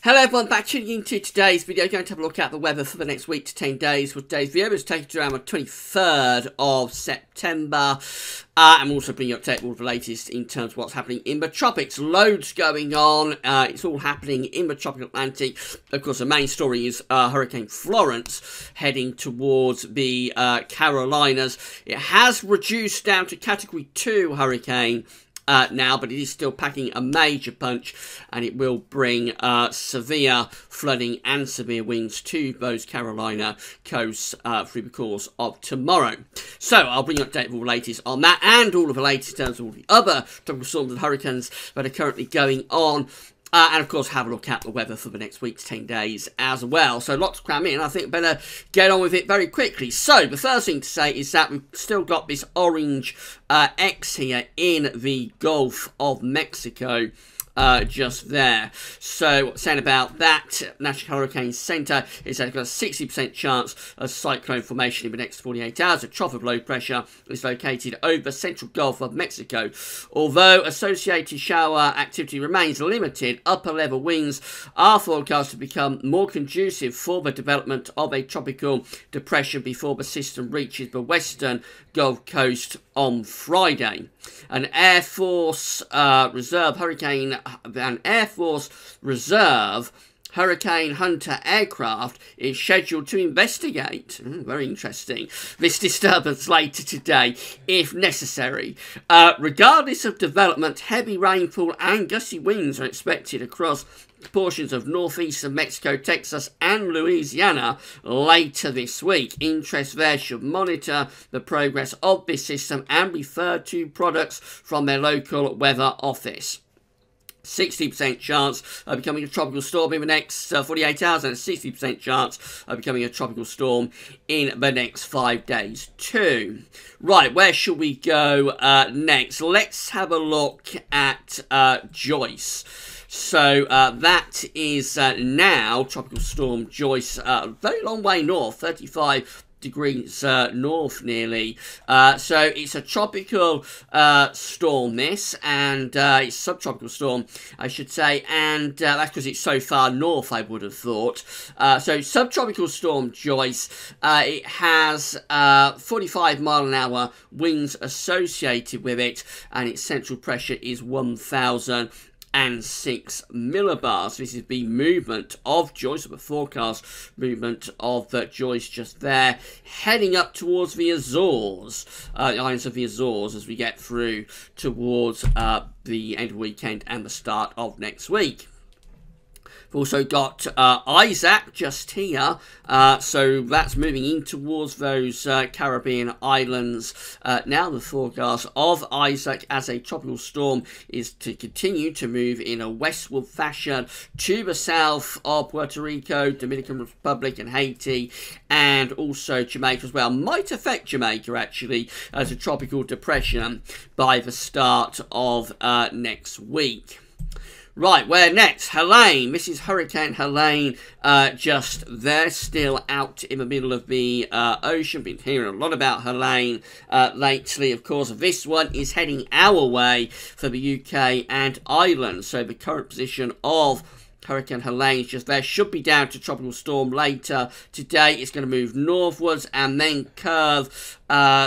Hello everyone, back tuning into today's video. Going to have a look at the weather for the next week to 10 days. With today's video is taken around the 23rd of September. I'm also bringing you update all the latest in terms of what's happening in the tropics. Loads going on. It's all happening in the tropical Atlantic. Of course, the main story is Hurricane Florence heading towards the Carolinas. It has reduced down to Category 2 hurricane now, but it is still packing a major punch, and it will bring severe flooding and severe winds to those Carolina coasts through the course of tomorrow. So I'll bring you an update of all the latest on that and all of the latest in terms of all the other tropical storms and hurricanes that are currently going on. And of course, have a look at the weather for the next week to 10 days as well. So lots to cram in. I think better get on with it very quickly. So the first thing to say is that we've still got this orange X here in the Gulf of Mexico. Just there. So saying about that, National Hurricane Center is that it's got a 60% chance of cyclone formation in the next 48 hours. A trough of low pressure is located over central Gulf of Mexico. Although associated shower activity remains limited, upper level winds are forecast to become more conducive for the development of a tropical depression before the system reaches the western Gulf Coast on Friday. An Air Force Reserve Hurricane Hunter aircraft is scheduled to investigate, very interesting, this disturbance later today, if necessary. Regardless of development, heavy rainfall and gusty winds are expected across portions of northeastern Mexico, Texas and Louisiana later this week. Interest there should monitor the progress of this system and refer to products from their local weather office. 60% chance of becoming a tropical storm in the next 48 hours and a 60% chance of becoming a tropical storm in the next 5 days too. Right, where should we go next? Let's have a look at Joyce. So that is now Tropical Storm Joyce, a very long way north, 35 degrees north nearly. So it's a tropical storm this, and it's subtropical storm I should say, and that's because it's so far north I would have thought. So subtropical storm Joyce, it has 45-mile-an-hour winds associated with it, and its central pressure is 1,006 millibars. This is the movement of Joyce, or the forecast movement of Joyce just there, heading up towards the Azores, the islands of the Azores, as we get through towards the end of the weekend and the start of next week. We've also got Isaac just here, so that's moving in towards those Caribbean islands. Now the forecast of Isaac as a tropical storm is to continue to move in a westward fashion to the south of Puerto Rico, Dominican Republic and Haiti, and also Jamaica as well. Might affect Jamaica actually as a tropical depression by the start of next week. Right, where next? Helene. This is Hurricane Helene, just there, still out in the middle of the ocean. Been hearing a lot about Helene lately. Of course, this one is heading our way for the UK and Ireland. So the current position of Hurricane Helene just there, should be down to tropical storm later today. It's going to move northwards and then curve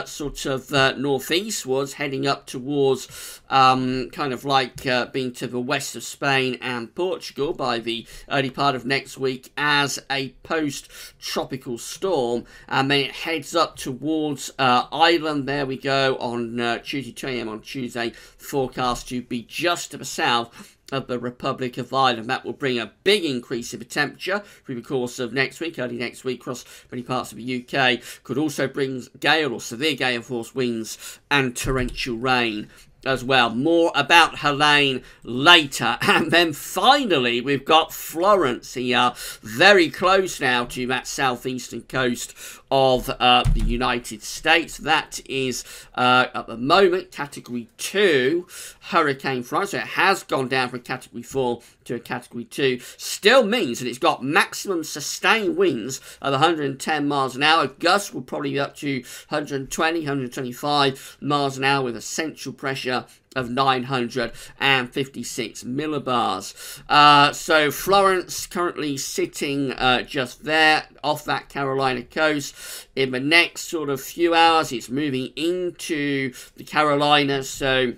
sort of northeastwards, heading up towards kind of like being to the west of Spain and Portugal by the early part of next week as a post-tropical storm, and then it heads up towards Ireland. There we go on Tuesday, 2 AM on Tuesday, forecast to be just to the south of the Republic of Ireland. That will bring a big increase in the temperature through the course of next week, early next week, across many parts of the UK. Could also bring gale or severe gale force winds and torrential rain as well. More about Helene later. And then finally we've got Florence here, very close now to that southeastern coast of the United States. That is at the moment Category 2 Hurricane Florence. So it has gone down from Category 4 to a Category 2. Still means that it's got maximum sustained winds of 110 miles an hour. Gusts will probably be up to 120, 125 miles an hour with a central pressure of 956 millibars. So Florence currently sitting just there off that Carolina coast. In the next sort of few hours, it's moving into the Carolinas, so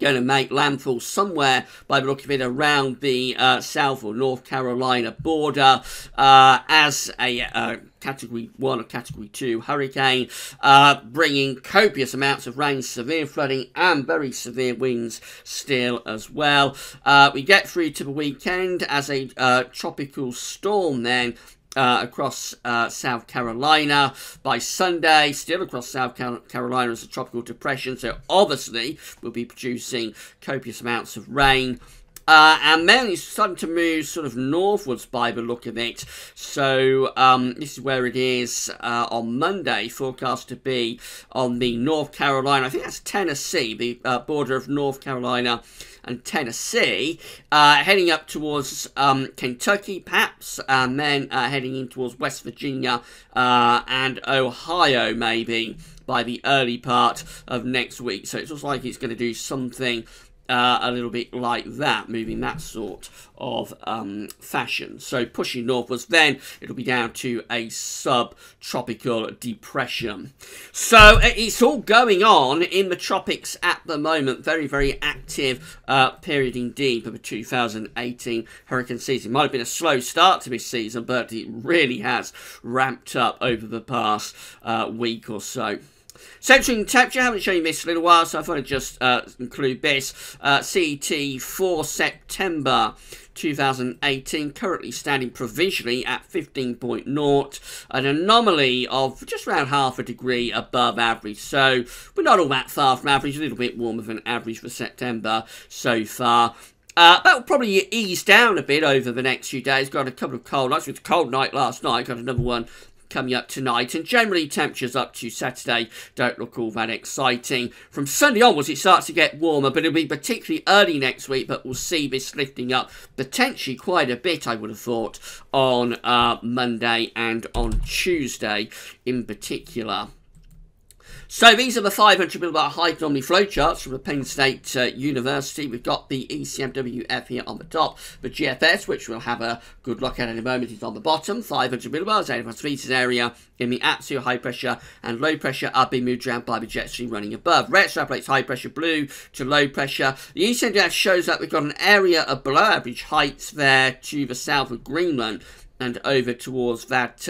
going to make landfall somewhere, by the look of it, around the South or North Carolina border as a Category 1 or Category 2 hurricane, bringing copious amounts of rain, severe flooding, and very severe winds still as well. We get through to the weekend as a tropical storm then across South Carolina. By Sunday, still across South Carolina as a tropical depression, so obviously we'll be producing copious amounts of rain. And then it's starting to move sort of northwards by the look of it. So this is where it is on Monday, forecast to be on the North Carolina, I think that's Tennessee, the border of North Carolina and Tennessee, heading up towards Kentucky perhaps, and then heading in towards West Virginia and Ohio maybe by the early part of next week. So it looks like it's going to do something a little bit like that, moving that sort of fashion. So pushing northwards, then it'll be down to a subtropical depression. So it's all going on in the tropics at the moment. Very, very active period indeed for the 2018 hurricane season. It might have been a slow start to this season, but it really has ramped up over the past week or so. Centering temperature, I haven't shown you this in a little while, so I thought I'd just include this. CET for September 2018, currently standing provisionally at 15.0, an anomaly of just around half a degree above average. So we're not all that far from average, a little bit warmer than average for September so far. That will probably ease down a bit over the next few days. Got a couple of cold nights. It was a cold night last night, got another one coming up tonight, and generally temperatures up to Saturday don't look all that exciting. From Sunday onwards it starts to get warmer, but it'll be particularly early next week, but we'll see this lifting up potentially quite a bit, I would have thought, on Monday and on Tuesday in particular. So these are the 500 millibar high anomaly flowcharts from the Penn State University. We've got the ECMWF here on the top. The GFS, which we'll have a good look at in a moment, is on the bottom. 500 millibars, 85 meters area in the absolute high pressure and low pressure are being moved around by the jet stream running above. Red extrapolates high pressure, blue to low pressure. The ECMWF shows that we've got an area of below average heights there to the south of Greenland and over towards that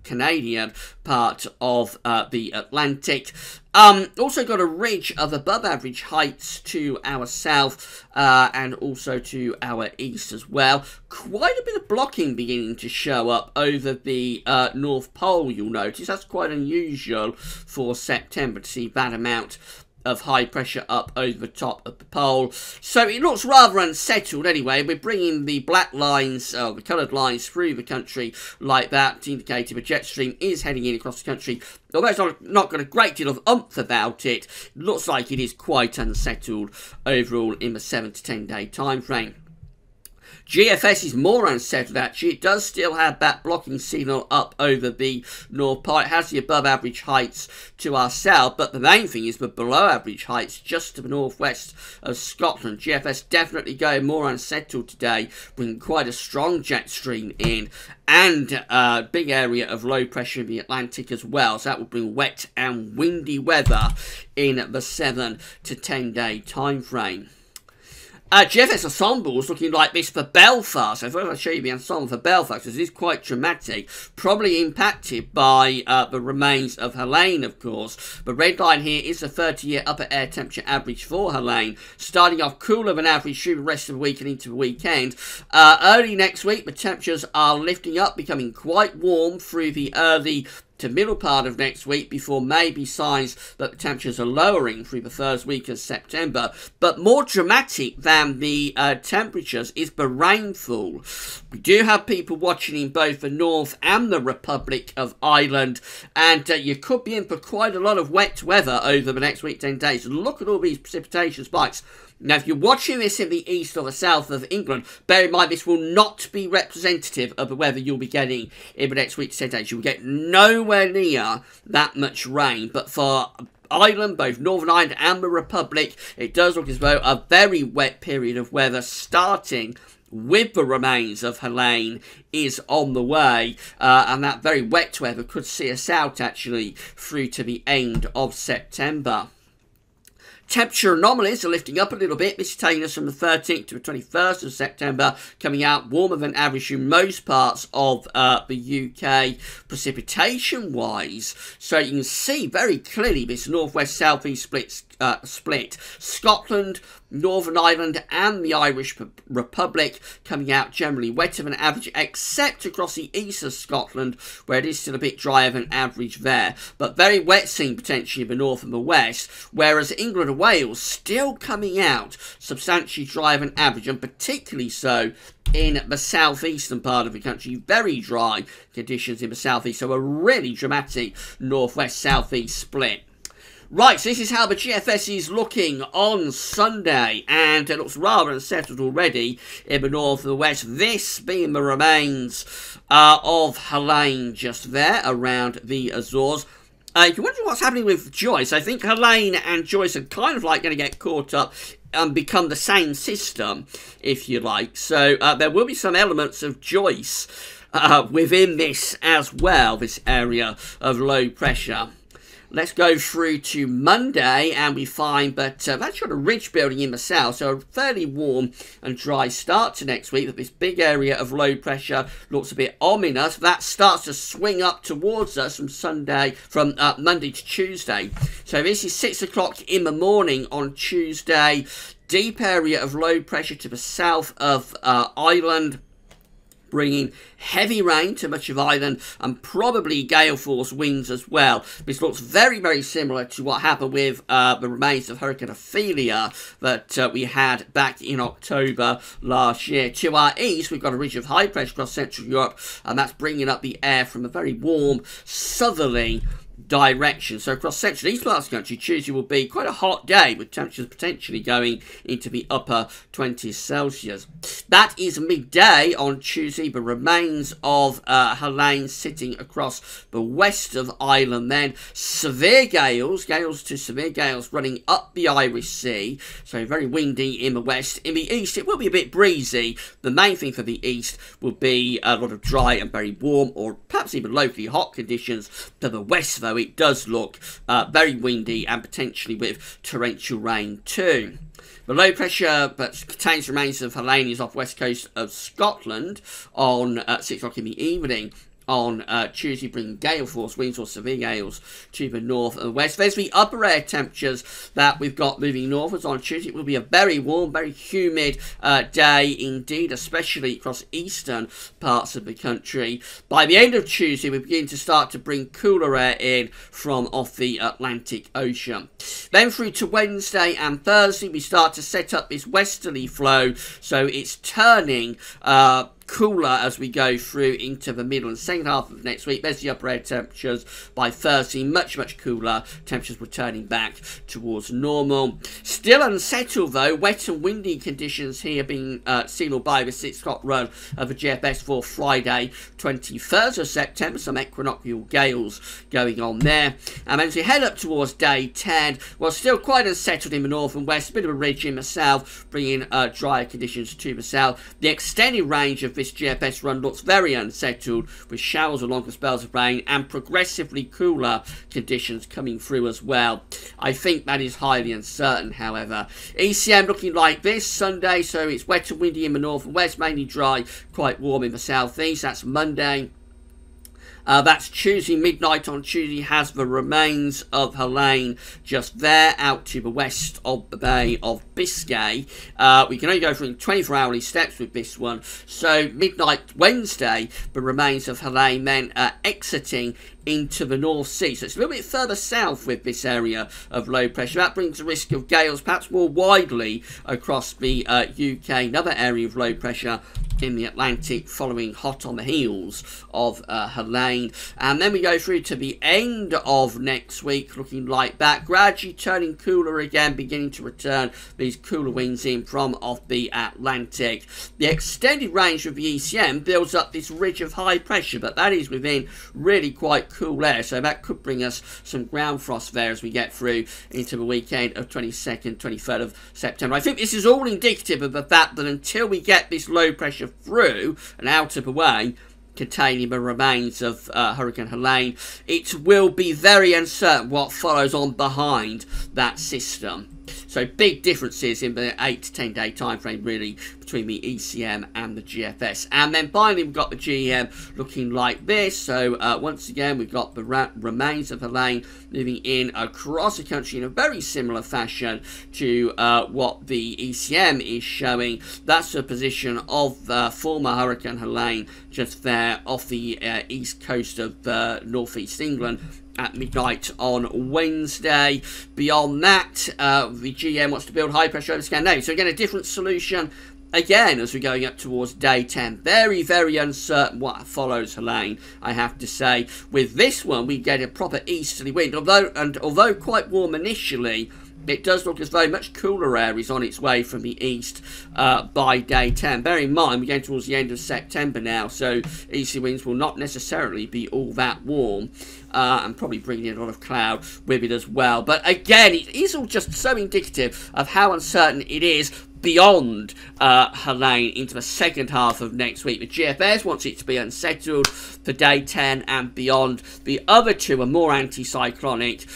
Canadian part of the Atlantic. Also got a ridge of above average heights to our south and also to our east as well. Quite a bit of blocking beginning to show up over the North Pole, you'll notice. That's quite unusual for September to see that amount of high pressure up over the top of the pole. So it looks rather unsettled anyway. We're bringing the black lines, the coloured lines through the country like that to indicate if a jet stream is heading in across the country. Although it's not got a great deal of oomph about it, it looks like it is quite unsettled overall in the 7 to 10 day time frame. GFS is more unsettled actually. It does still have that blocking signal up over the North Pole. It has the above average heights to our south, but the main thing is the below average heights just to the northwest of Scotland. GFS definitely going more unsettled today, bringing quite a strong jet stream in and a big area of low pressure in the Atlantic as well. So that will bring wet and windy weather in the 7 to 10 day time frame. GFS ensemble is looking like this for Belfast. So first I'll show you the ensemble for Belfast, because it is quite dramatic. Probably impacted by the remains of Helene, of course. The red line here is the 30-year upper air temperature average for Helene. Starting off cooler than average through the rest of the week and into the weekend. Early next week, the temperatures are lifting up, becoming quite warm through the early to middle part of next week before maybe signs that the temperatures are lowering through the first week of September. But more dramatic than the temperatures is the rainfall. We do have people watching in both the North and the Republic of Ireland, and you could be in for quite a lot of wet weather over the next week, 10 days. Look at all these precipitation spikes. Now, if you're watching this in the east or the south of England, bear in mind this will not be representative of the weather you'll be getting in the next week to 10 days. You'll get nowhere near that much rain, but for Ireland, both Northern Ireland and the Republic. It does look as though a very wet period of weather starting with the remains of Helene is on the way, and that very wet weather could see us out actually through to the end of September. Temperature anomalies are lifting up a little bit. This is taking us from the 13th to the 21st of September, coming out warmer than average in most parts of the UK, precipitation-wise. So you can see very clearly this northwest-southeast split. Scotland, Northern Ireland and the Irish Republic coming out generally wetter than average, except across the east of Scotland, where it is still a bit drier than average there. But very wet scene potentially in the north and the west, whereas England and Wales still coming out substantially drier than average, and particularly so in the southeastern part of the country. Very dry conditions in the southeast, so a really dramatic northwest-southeast split. Right, so this is how the GFS is looking on Sunday, and it looks rather unsettled already in the north and the west. This being the remains of Helene just there around the Azores. If you're wondering what's happening with Joyce, I think Helene and Joyce are kind of like going to get caught up and become the same system, if you like. So there will be some elements of Joyce within this as well, this area of low pressure. Let's go through to Monday, and we find that that's got a ridge building in the south, so a fairly warm and dry start to next week. But this big area of low pressure looks a bit ominous. That starts to swing up towards us from Monday to Tuesday. So this is 6 o'clock in the morning on Tuesday. Deep area of low pressure to the south of Ireland, bringing heavy rain to much of Ireland and probably gale force winds as well. This looks very, very similar to what happened with the remains of Hurricane Ophelia that we had back in October last year. To our east, we've got a ridge of high pressure across Central Europe, and that's bringing up the air from a very warm southerly direction. So across central east parts of the country, Tuesday will be quite a hot day with temperatures potentially going into the upper 20s Celsius. That is midday on Tuesday. The remains of Helene sitting across the west of Ireland. Then severe gales to severe gales running up the Irish Sea. So very windy in the west. In the east, it will be a bit breezy. The main thing for the east will be a lot of dry and very warm, or perhaps even locally hot conditions. To the west, though, it does look very windy and potentially with torrential rain too. The low pressure that contains remains of Helene is off west coast of Scotland on 6 o'clock in the evening on Tuesday, bringing gale force winds or severe gales to the north and west. There's the upper air temperatures that we've got moving northwards on Tuesday. It will be a very warm, very humid day indeed, especially across eastern parts of the country. By the end of Tuesday, we begin to start to bring cooler air in from off the Atlantic Ocean. Then through to Wednesday and Thursday, we start to set up this westerly flow, so it's turning cooler as we go through into the middle and second half of next week. There's the upper air temperatures. By Thursday, much cooler. Temperatures returning back towards normal. Still unsettled though. Wet and windy conditions here being signalled by the 6 o'clock run of the GFS for Friday, 23rd of September. Some equinoctial gales going on there. And as we head up towards day 10, well, still quite unsettled in the north and west. A bit of a ridge in the south, bringing drier conditions to the south. The extended range of this GFS run looks very unsettled, with showers or longer spells of rain and progressively cooler conditions coming through as well. I think that is highly uncertain, however. ECM looking like this Sunday, so it's wet and windy in the north and west, mainly dry, quite warm in the southeast. That's Monday. That's Tuesday. Midnight on Tuesday has the remains of Helene just there out to the west of the Bay of Biscay. We can only go through 24-hourly steps with this one. So midnight Wednesday, the remains of Helene then exiting into the North Sea. So it's a little bit further south with this area of low pressure. That brings the risk of gales perhaps more widely across the UK. Another area of low pressure in the Atlantic following hot on the heels of Helene. And then we go through to the end of next week looking like that. Gradually turning cooler again, beginning to return these cooler winds in from off the Atlantic. The extended range of the ECM builds up this ridge of high pressure, but that is within really quite cool air, so that could bring us some ground frost there as we get through into the weekend of 22nd, 23rd of September. I think this is all indicative of the fact that until we get this low pressure through and out of the way, containing the remains of Hurricane Helene, it will be very uncertain what follows on behind that system. So big differences in the 8 to 10 day time frame really between the ECM and the GFS. And then finally we've got the GEM looking like this. So once again we've got the remains of Helene moving in across the country in a very similar fashion to what the ECM is showing. That's the position of former Hurricane Helene just there off the east coast of northeast England at midnight on Wednesday. Beyond that, the GM wants to build high pressure over Scandinavia. So again, a different solution again as we're going up towards day 10. Very, very uncertain what follows Helene, I have to say. With this one, we get a proper easterly wind. Although quite warm initially, it does look as though much cooler air is on its way from the east by day 10. Bear in mind, we're getting towards the end of September now, so easterly winds will not necessarily be all that warm, and probably bringing in a lot of cloud with it as well. But again, it is all just so indicative of how uncertain it is beyond Helene into the second half of next week. The GFS wants it to be unsettled for day 10 and beyond. The other two are more anticyclonic,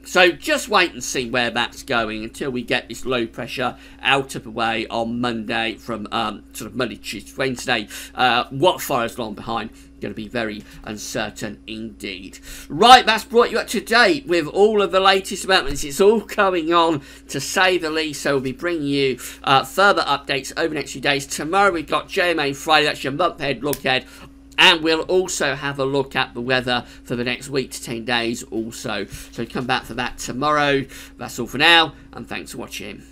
so just wait and see where that's going until we get this low pressure out of the way on Monday from sort of Monday, Tuesday, Wednesday. What follows along behind going to be very uncertain indeed. Right, that's brought you up to date with all of the latest developments. It's all going on, to say the least, so we'll be bringing you further updates over the next few days. Tomorrow we've got JMA Friday, that's your month ahead look ahead, and we'll also have a look at the weather for the next week to 10 days also. So come back for that tomorrow. That's all for now, and thanks for watching.